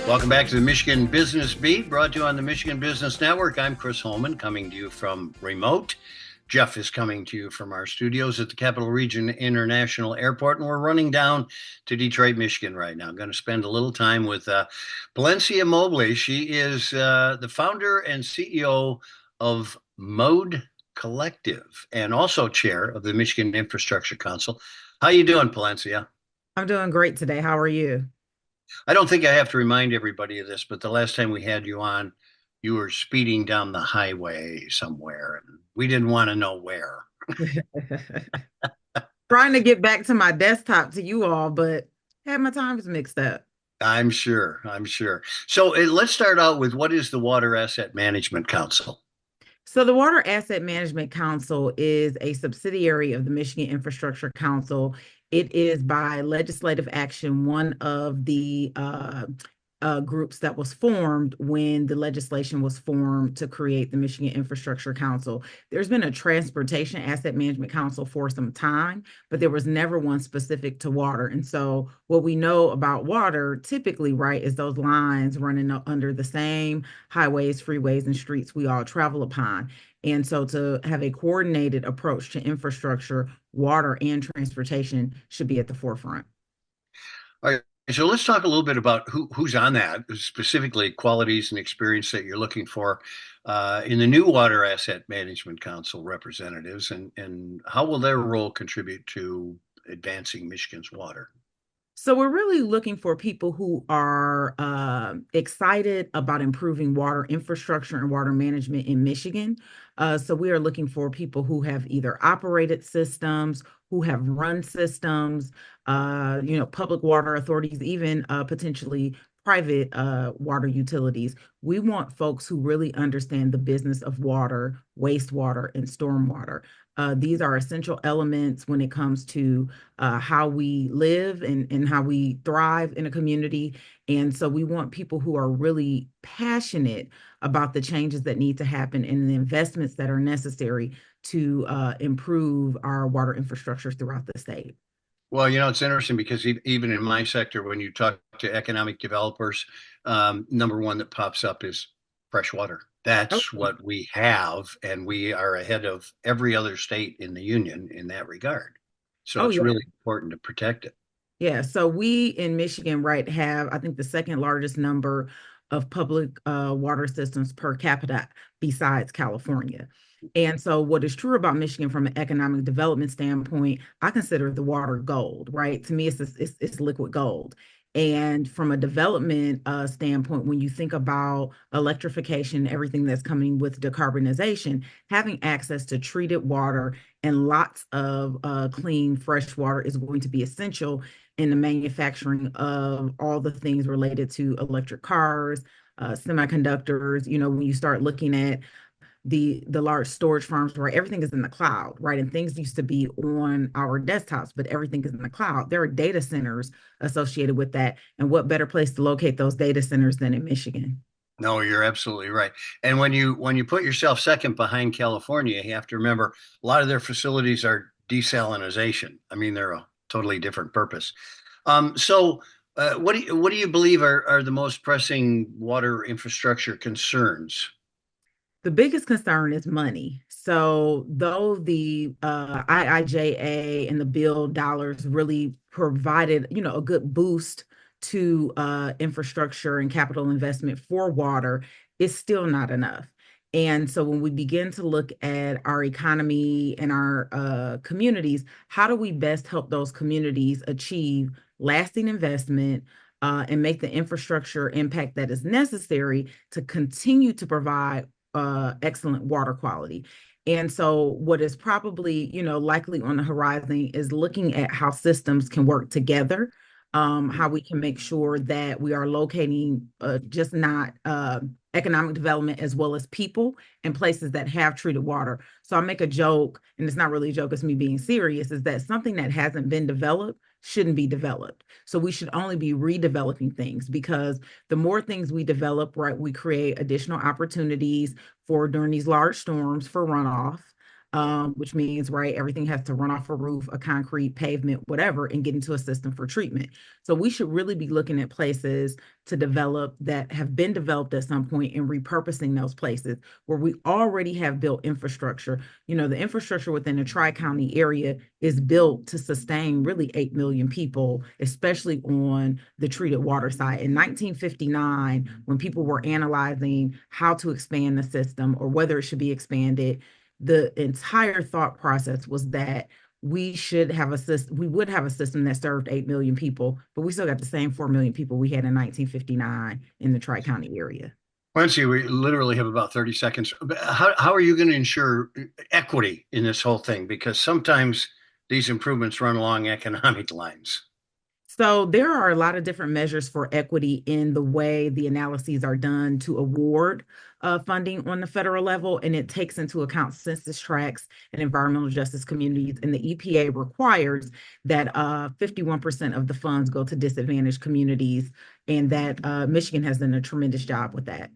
Welcome back to the Michigan Business Beat, brought to you on the Michigan Business Network. I'm Chris Holman, coming to you from remote. Jeff is coming to you from our studios at the Capital Region International Airport, and we're running down to Detroit, Michigan right now. I'm going to spend a little time with Palencia Mobley. She is the founder and CEO of Mode Collective and also chair of the Michigan Infrastructure Council. How you doing, Palencia? I'm doing great today. How are you? I don't think I have to remind everybody of this, but the last time we had you on, you were speeding down the highway somewhere, and we didn't want to know where. Trying to get back to my desktop to you all, but had my times mixed up. I'm sure. I'm sure. So let's start out with what is the Water Asset Management Council? So, the Water Asset Management Council is a subsidiary of the Michigan Infrastructure Council. It is by legislative action one of the groups that was formed when the legislation was formed to create the Michigan Infrastructure Council. There's been a Transportation Asset Management Council for some time, but there was never one specific to water. And so, what we know about water typically, right, is those lines running under the same highways, freeways, and streets we all travel upon. And so, to have a coordinated approach to infrastructure, water, and transportation should be at the forefront. All right. So let's talk a little bit about who's on that, specifically qualities and experience that you're looking for in the new Water Asset Management Council representatives, and how will their role contribute to advancing Michigan's water? So we're really looking for people who are excited about improving water infrastructure and water management in Michigan. So we are looking for people who have either operated systems, who have run systems, public water authorities, even potentially private water utilities. We want folks who really understand the business of water, wastewater, and stormwater. These are essential elements when it comes to how we live and how we thrive in a community. And so we want people who are really passionate about the changes that need to happen and the investments that are necessary to improve our water infrastructure throughout the state. Well, it's interesting because even in my sector, when you talk to economic developers, number one that pops up is fresh water. Oh, That's what we have, and we are ahead of every other state in the union in that regard. So oh it's yeah. really important to protect it. Yeah, so we in Michigan, right, have I think the second largest number of public water systems per capita besides California. And so, what is true about Michigan from an economic development standpoint, I consider the water gold, right? To me, it's liquid gold. And from a development standpoint, when you think about electrification, everything that's coming with decarbonization, having access to treated water and lots of clean, fresh water is going to be essential in the manufacturing of all the things related to electric cars, semiconductors. When you start looking at the large storage farms where everything is in the cloud, right? And things used to be on our desktops, but everything is in the cloud. There are data centers associated with that. And what better place to locate those data centers than in Michigan? No, you're absolutely right. And when you put yourself second behind California, you have to remember a lot of their facilities are desalinization. I mean, they're a totally different purpose. What do you believe are the most pressing water infrastructure concerns? The biggest concern is money. So, though the IIJA and the bill dollars really provided, a good boost to infrastructure and capital investment for water, it's still not enough. And so, when we begin to look at our economy and our communities, how do we best help those communities achieve lasting investment? And make the infrastructure impact that is necessary to continue to provide excellent water quality. And so, what is probably, likely on the horizon is looking at how systems can work together, how we can make sure that we are locating just not economic development as well as people in places that have treated water. So I make a joke, and it's not really a joke, it's me being serious, is that something that hasn't been developed shouldn't be developed. So we should only be redeveloping things because the more things we develop, right, we create additional opportunities for during these large storms for runoff. which means, right, everything has to run off a roof, a concrete pavement, whatever, and get into a system for treatment. So we should really be looking at places to develop that have been developed at some point and repurposing those places where we already have built infrastructure. The infrastructure within the Tri-County area is built to sustain really 8 million people, especially on the treated water side. In 1959, when people were analyzing how to expand the system or whether it should be expanded, the entire thought process was that we should have a system, we would have a system that served 8 million people, but we still got the same 4 million people we had in 1959 in the Tri-County area. Quincy, we literally have about 30 seconds. How are you going to ensure equity in this whole thing? Because sometimes these improvements run along economic lines. So there are a lot of different measures for equity in the way the analyses are done to award funding on the federal level, and it takes into account census tracts and environmental justice communities. And the EPA requires that 51% of the funds go to disadvantaged communities, and that Michigan has done a tremendous job with that.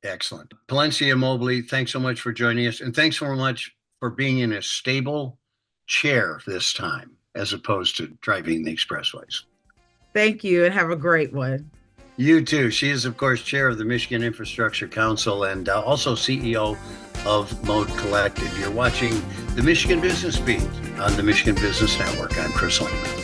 Excellent. Palencia Mobley, thanks so much for joining us. And thanks so much for being in a stable chair this time, as opposed to driving the expressways. Thank you, and have a great one. You too. She is, of course, chair of the Michigan Infrastructure Council and also CEO of Mode Collective. You're watching the Michigan Business Beat on the Michigan Business Network. I'm Chris Holman.